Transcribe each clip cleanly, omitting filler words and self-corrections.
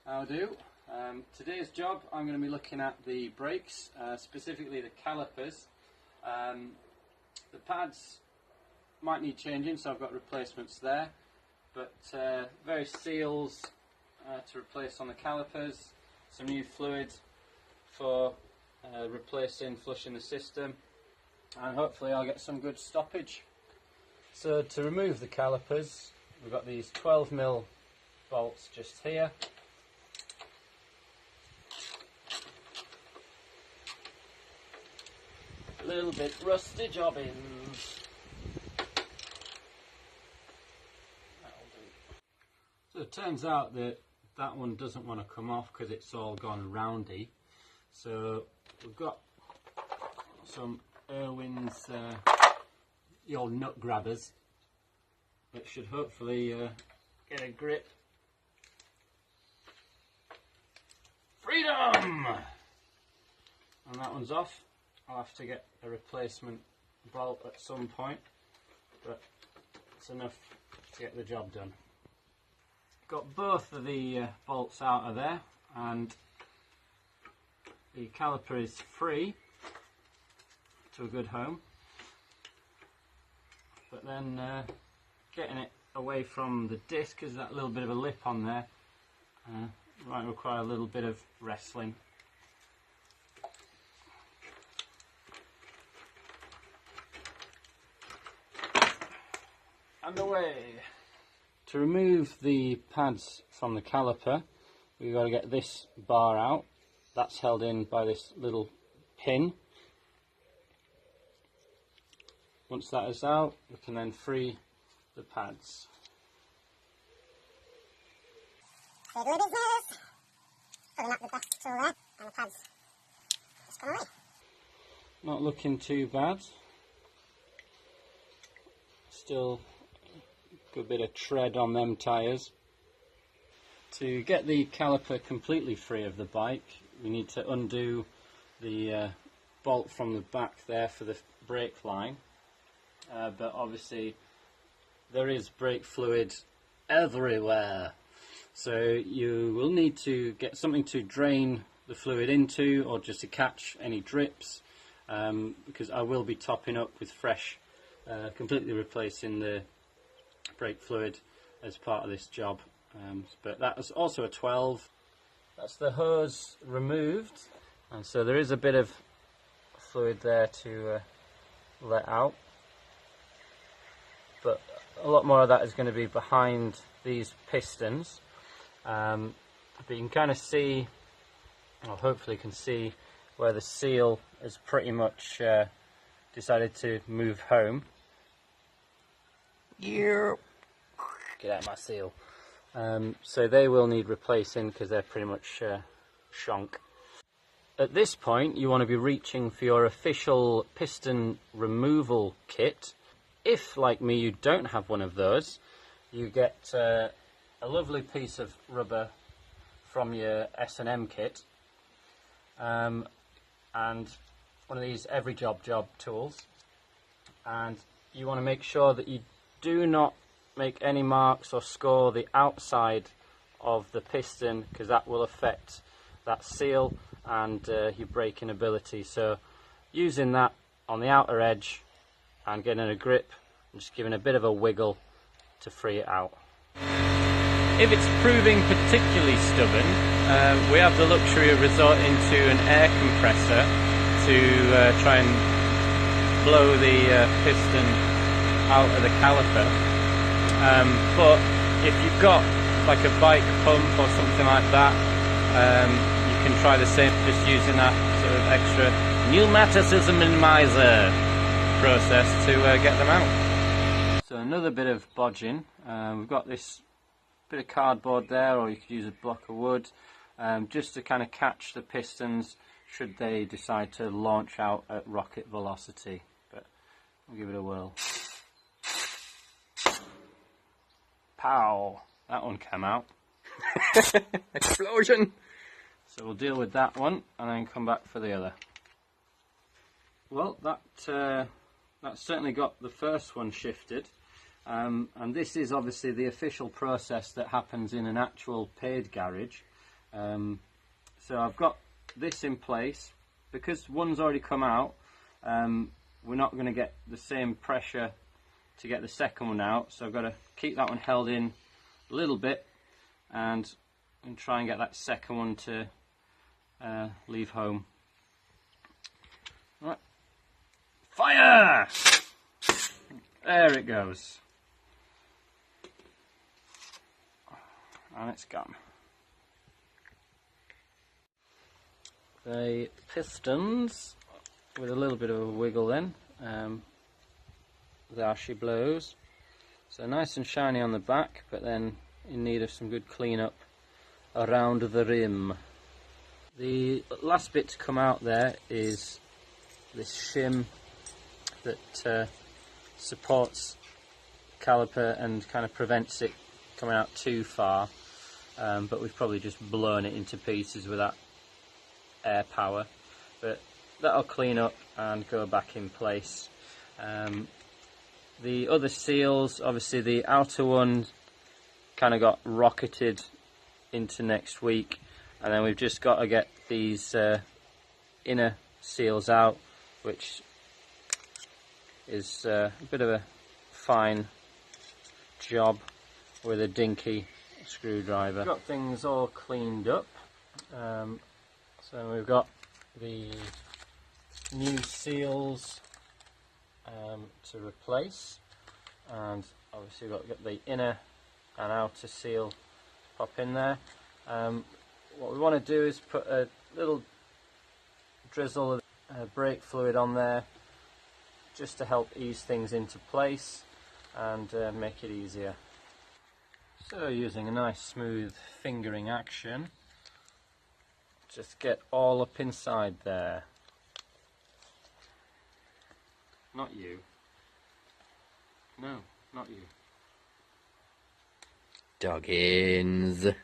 How do? Today's job I'm going to be looking at the brakes, specifically the calipers. The pads might need changing, so I've got replacements there, but various seals to replace on the calipers, some new fluid for flushing the system, and hopefully I'll get some good stoppage. So to remove the calipers, we've got these 12mm bolts just here. A little bit rusty jobbins. That'll do. So it turns out that that one doesn't want to come off because it's all gone roundy. So we've got some Irwin's the old nut grabbers that should hopefully get a grip. Freedom! And that one's off. I'll have to get a replacement bolt at some point, but it's enough to get the job done. Got both of the bolts out of there, and the caliper is free to a good home, but then getting it away from the disc, because that little bit of a lip on there might require a little bit of wrestling. And away. To remove the pads from the caliper, we've got to get this bar out. That's held in by this little pin. Once that is out, we can then free the pads. Regular business. Pulling up the best tool there, and the pads just gone away. Not looking too bad. Still a good bit of tread on them tyres. To get the caliper completely free of the bike, we need to undo the bolt from the back there for the brake line. But obviously there is brake fluid everywhere, so you will need to get something to drain the fluid into, or just to catch any drips, because I will be topping up with fresh, completely replacing the brake fluid as part of this job. But that is also a 12. That's the hose removed, and so there is a bit of fluid there to let out, but a lot more of that is going to be behind these pistons. But you can kind of see, or hopefully can see, where the seal has pretty much decided to move home. Yeah. Get out of my seal. So they will need replacing because they're pretty much shonk. At this point, you want to be reaching for your official piston removal kit. If, like me, you don't have one of those, you get a lovely piece of rubber from your S&M kit, and one of these every job tools, and you want to make sure that you do not make any marks or score the outside of the piston, because that will affect that seal and your braking ability. So using that on the outer edge and getting a grip and just giving a bit of a wiggle to free it out. If it's proving particularly stubborn, we have the luxury of resorting to an air compressor to try and blow the piston out of the caliper. But if you've got like a bike pump or something like that, you can try the same, just using that sort of extra pneumaticism minimizer process to get them out. So another bit of bodging. We've got this bit of cardboard there, or you could use a block of wood, just to kind of catch the pistons should they decide to launch out at rocket velocity. But we'll give it a whirl. Pow! That one came out. Explosion! So we'll deal with that one and then come back for the other. Well, that's certainly got the first one shifted. And this is obviously the official process that happens in an actual paid garage. So I've got this in place. Because one's already come out, we're not going to get the same pressure to get the second one out, so I've got to keep that one held in a little bit and try and get that second one to leave home. Right. Fire! There it goes. And it's gone. The pistons, with a little bit of a wiggle then, there she blows. So nice and shiny on the back, but then in need of some good cleanup around the rim. The last bit to come out there is this shim that supports caliper and kind of prevents it coming out too far, but we've probably just blown it into pieces with that air power, but that'll clean up and go back in place. The other seals, obviously the outer one kind of got rocketed into next week, and then we've just got to get these inner seals out, which is a bit of a fine job with a dinky screwdriver. Got things all cleaned up. So we've got the new seals to replace, and obviously we've got the inner and outer seal pop in there. What we want to do is put a little drizzle of brake fluid on there just to help ease things into place and make it easier. So using a nice smooth fingering action, just get all up inside there. Not you. No, not you. Doggins. Just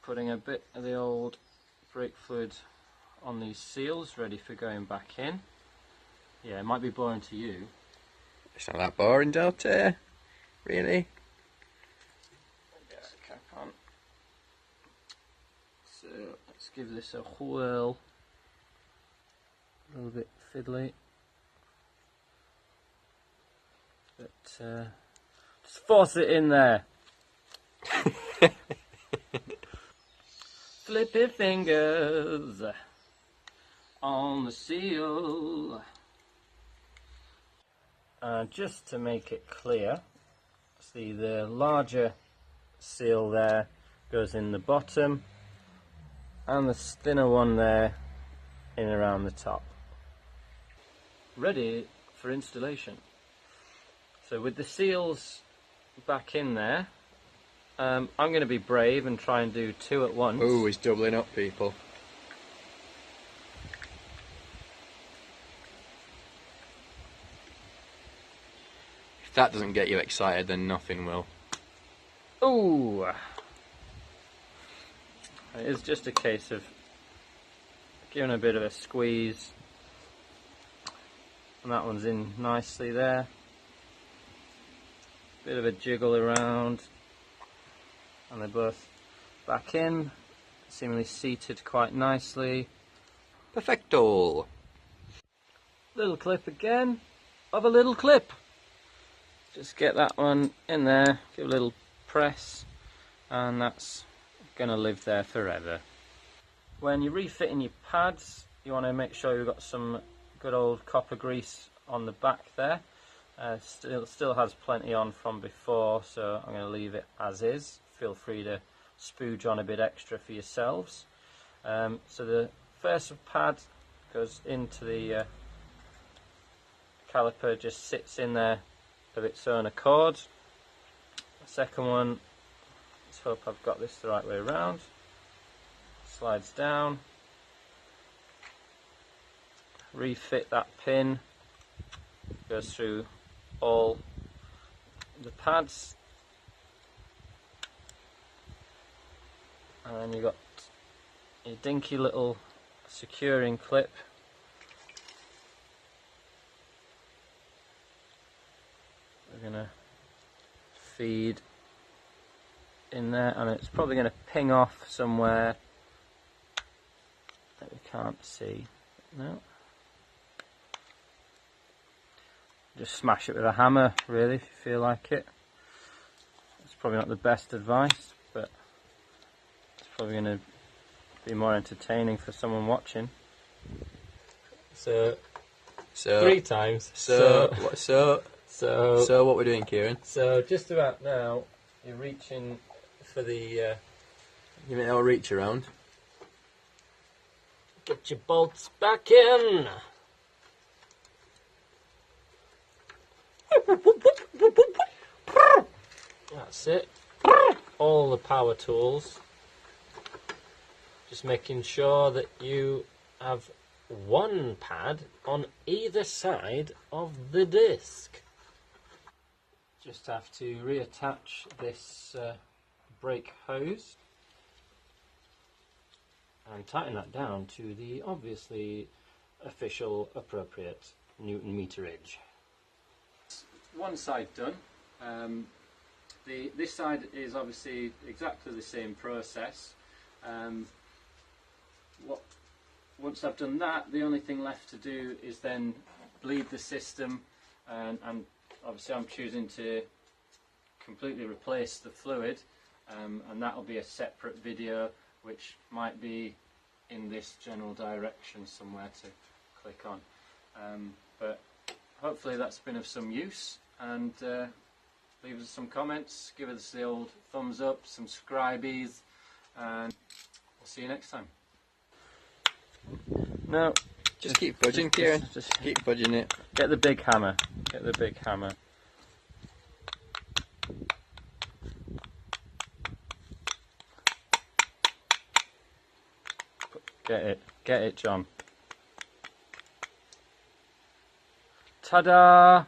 putting a bit of the old brake fluid on these seals, ready for going back in. Yeah, it might be boring to you. It's not that boring, Delta. Really? Get the cap on. So let's give this a whirl. A little bit fiddly. But just force it in there. Flippy fingers on the seal. Just to make it clear, see the larger seal there goes in the bottom, and the thinner one there in around the top. Ready for installation. So with the seals back in there, I'm going to be brave and try and do two at once. Ooh, he's doubling up, people. If that doesn't get you excited, then nothing will. Ooh! It is just a case of giving a bit of a squeeze, and that one's in nicely there. Bit of a jiggle around, and they're both back in, seemingly seated quite nicely. Perfecto! Little clip again of a little clip. Just get that one in there, give a little press, and that's going to live there forever. When you're refitting your pads, you want to make sure you've got some good old copper grease on the back there. Still has plenty on from before, so I'm going to leave it as is. Feel free to spooge on a bit extra for yourselves. So the first pad goes into the caliper, just sits in there of its own accord. The second one, let's hope I've got this the right way around, slides down, refit that pin, goes through all the pads, and then you've got a dinky little securing clip. We're going to feed in there, and it's probably going to ping off somewhere that we can't see. No. Just smash it with a hammer, really, if you feel like it. It's probably not the best advice, but it's probably going to be more entertaining for someone watching. So 3 times. So what we're doing, Kieran? So just about now, you're reaching for the. Give me a little reach around. Get your bolts back in. That's it. All the power tools. Just making sure that you have one pad on either side of the disc. Just have to reattach this brake hose and tighten that down to the obviously official appropriate Newton meterage. One side done. This side is obviously exactly the same process. Once I've done that, the only thing left to do is then bleed the system, and obviously I'm choosing to completely replace the fluid, and that will be a separate video which might be in this general direction somewhere to click on. But hopefully that's been of some use, and leave us some comments, give us the old thumbs up, subscribies, and we'll see you next time. No, Just keep budging, Kieran. Just keep budging it. Get the big hammer. Get the big hammer. Get it. Get it, John. Ta-da!